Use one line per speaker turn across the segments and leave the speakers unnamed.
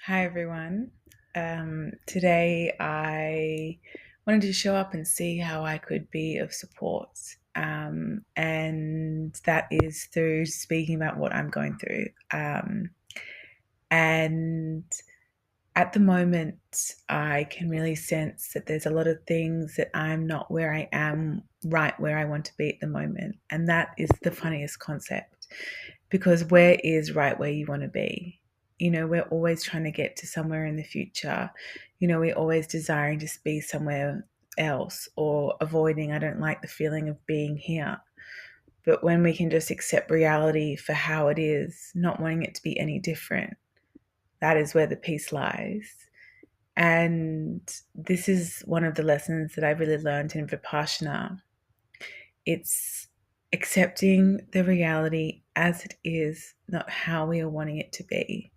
Hi everyone. Today I wanted to show up and see how I could be of support. And that is through speaking about what I'm going through. And at the moment, I can really sense that there's a lot of things that I'm not where I am, right where I want to be at the moment. And that is the funniest concept because where is right where you want to be? We're always trying to get to somewhere in the future. We're always desiring to be somewhere else or avoiding, I don't like the feeling of being here. But when we can just accept reality for how it is, not wanting it to be any different, that is where the peace lies. And this is one of the lessons that I really learned in Vipassana. It's accepting the reality as it is, not how we are wanting it to be.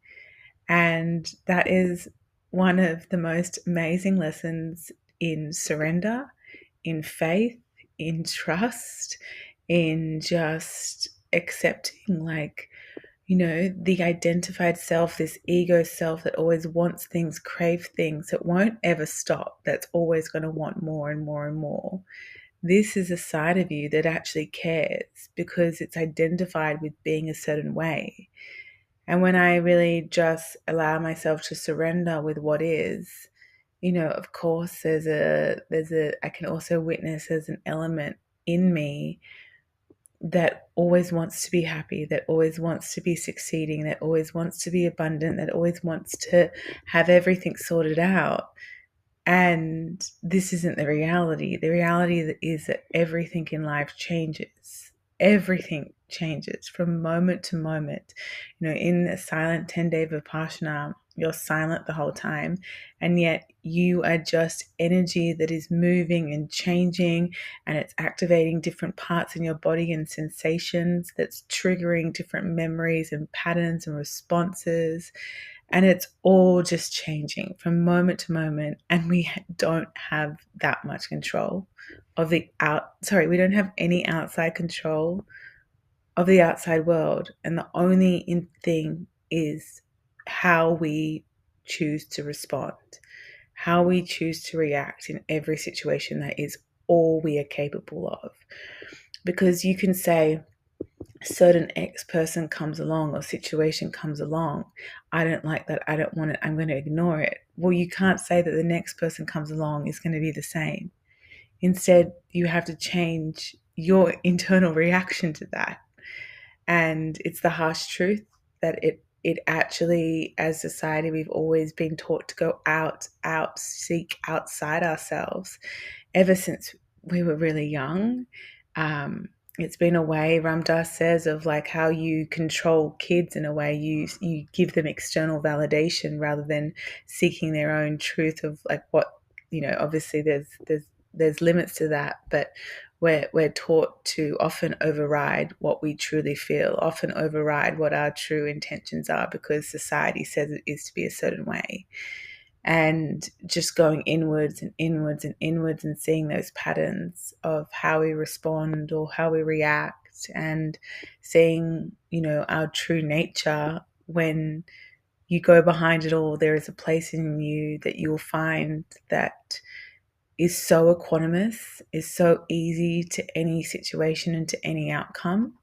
And that is one of the most amazing lessons in surrender, in faith, in trust, in just accepting, the identified self, this ego self that always wants things, crave things, that won't ever stop, that's always going to want more and more and more. This is a side of you that actually cares because it's identified with being a certain way. And when I really just allow myself to surrender with what is, of course I can also witness there's an element in me that always wants to be happy, that always wants to be succeeding, that always wants to be abundant, that always wants to have everything sorted out. And this isn't the reality. The reality is that everything in life changes. Everything changes from moment to moment. In a silent 10-day Vipassana, you're silent the whole time, and yet you are just energy that is moving and changing, and it's activating different parts in your body and sensations that's triggering different memories and patterns and responses. And it's all just changing from moment to moment. And we don't have that much control of we don't have any outside control of the outside world. And the only thing is how we choose to respond, how we choose to react in every situation. That is all we are capable of. Because you can say, certain X person comes along or situation comes along, I don't like that, I don't want it, I'm going to ignore it. Well, you can't say that the next person comes along is going to be the same. Instead, you have to change your internal reaction to that. And it's the harsh truth that it actually, as society, we've always been taught to go out, seek outside ourselves ever since we were really young. It's been a way, Ram Dass says, of like how you control kids in a way. You give them external validation rather than seeking their own truth of like what, obviously there's limits to that, but we're taught to often override what we truly feel, often override what our true intentions are because society says it is to be a certain way. And just going inwards and inwards and inwards and seeing those patterns of how we respond or how we react, and seeing, our true nature. When you go behind it all, there is a place in you that you'll find that is so equanimous, is so easy to any situation and to any outcome.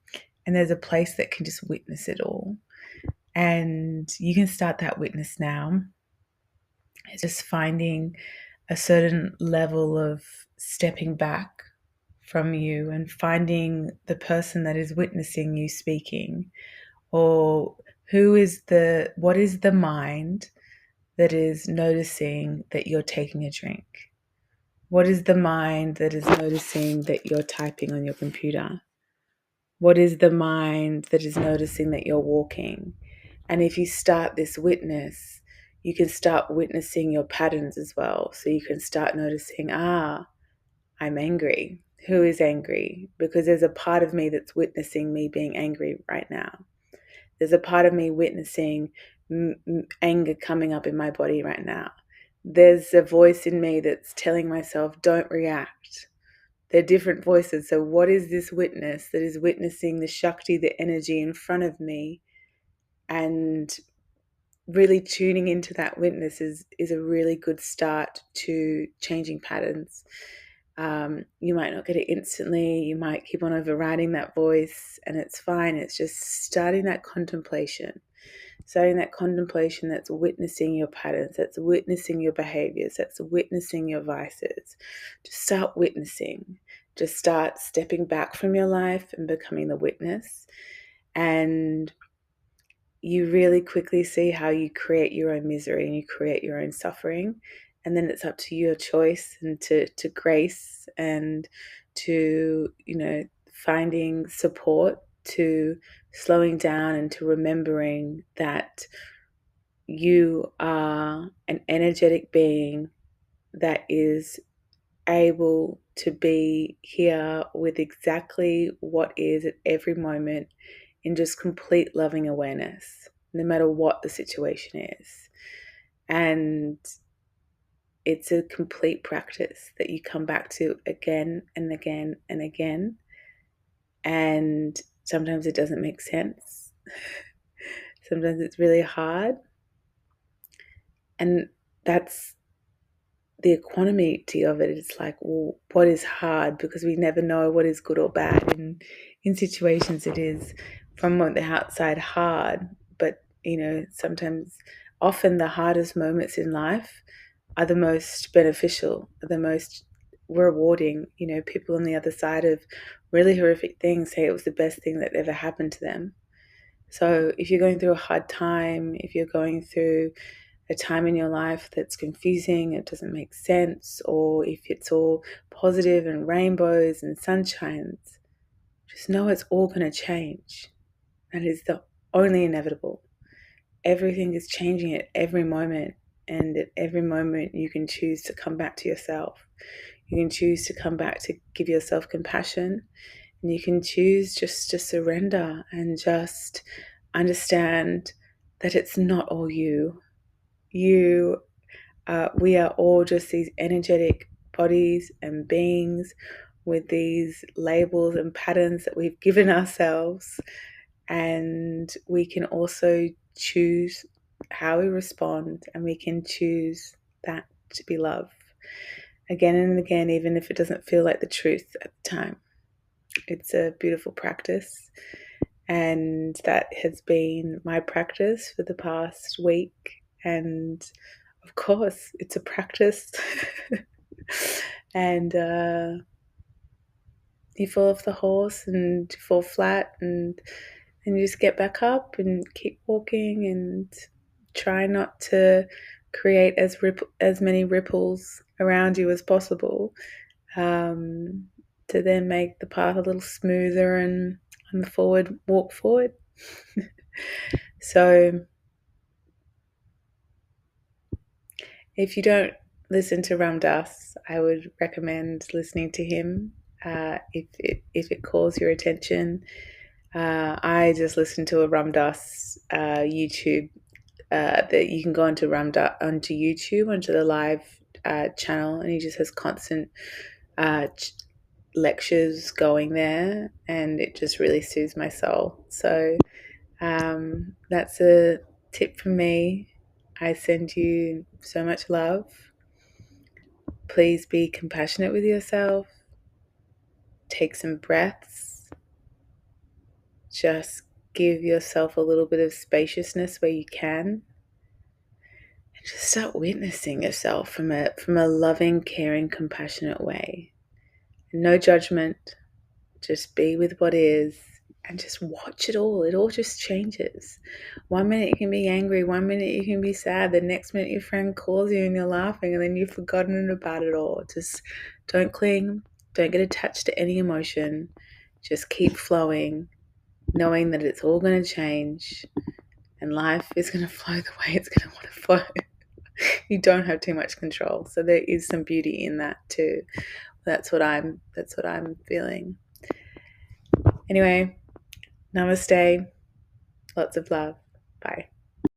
And there's a place that can just witness it all. And you can start that witness now. It's just finding a certain level of stepping back from you and finding the person that is witnessing you speaking, or what is the mind that is noticing that you're taking a drink? What is the mind that is noticing that you're typing on your computer? What is the mind that is noticing that you're walking? And if you start this witness, you can start witnessing your patterns as well. So you can start noticing, I'm angry. Who is angry? Because there's a part of me that's witnessing me being angry right now. There's a part of me witnessing anger coming up in my body right now. There's a voice in me that's telling myself, don't react. They're different voices. So what is this witness that is witnessing the Shakti, the energy in front of me, and really tuning into that witness is a really good start to changing patterns. You might not get it instantly. You might keep on overriding that voice, and it's fine. It's just starting that contemplation. Starting that contemplation that's witnessing your patterns, that's witnessing your behaviors, that's witnessing your vices. Just start witnessing. Just start stepping back from your life and becoming the witness. And you really quickly see how you create your own misery and you create your own suffering. And then it's up to your choice and to grace and to, finding support, to slowing down and to remembering that you are an energetic being that is able to be here with exactly what is at every moment in just complete loving awareness, no matter what the situation is. And it's a complete practice that you come back to again and again and again. And sometimes it doesn't make sense. Sometimes it's really hard. And that's the equanimity of it. It's like, well, what is hard? Because we never know what is good or bad. And in situations, it is from the outside hard. But, sometimes, often the hardest moments in life are the most beneficial, are the most rewarding. People on the other side of really horrific things say it was the best thing that ever happened to them. So if you're going through a hard time, if you're going through a time in your life that's confusing, it doesn't make sense, or if it's all positive and rainbows and sunshines, just know it's all going to change. That is the only inevitable. Everything is changing at every moment, and at every moment you can choose to come back to yourself. You can choose to come back to give yourself compassion, and you can choose just to surrender and just understand that it's not all you. We are all just these energetic bodies and beings with these labels and patterns that we've given ourselves, and we can also choose how we respond, and we can choose that to be love again and again, even if it doesn't feel like the truth at the time. It's a beautiful practice, and that has been my practice for the past week. And of course, it's a practice. And you fall off the horse and you fall flat, and you just get back up and keep walking and try not to create as many ripples around you as possible, to then make the path a little smoother and on the walk forward. So if you don't listen to Ram Dass, I would recommend listening to him if it calls your attention. I just listened to a Ram Dass YouTube that you can go onto onto YouTube, onto the live channel, and he just has constant lectures going there, and it just really soothes my soul. So that's a tip from me. I send you so much love. Please be compassionate with yourself. Take some breaths. Just give yourself a little bit of spaciousness where you can. And just start witnessing yourself from a loving, caring, compassionate way. No judgment. Just be with what is and just watch it all. It all just changes. 1 minute you can be angry, 1 minute you can be sad, the next minute your friend calls you and you're laughing, and then you've forgotten about it all. Just don't cling, don't get attached to any emotion. Just keep flowing, knowing that it's all going to change and life is going to flow the way it's going to want to flow. You don't have too much control. So there is some beauty in that too. That's what I'm feeling. Anyway, namaste. Lots of love. Bye.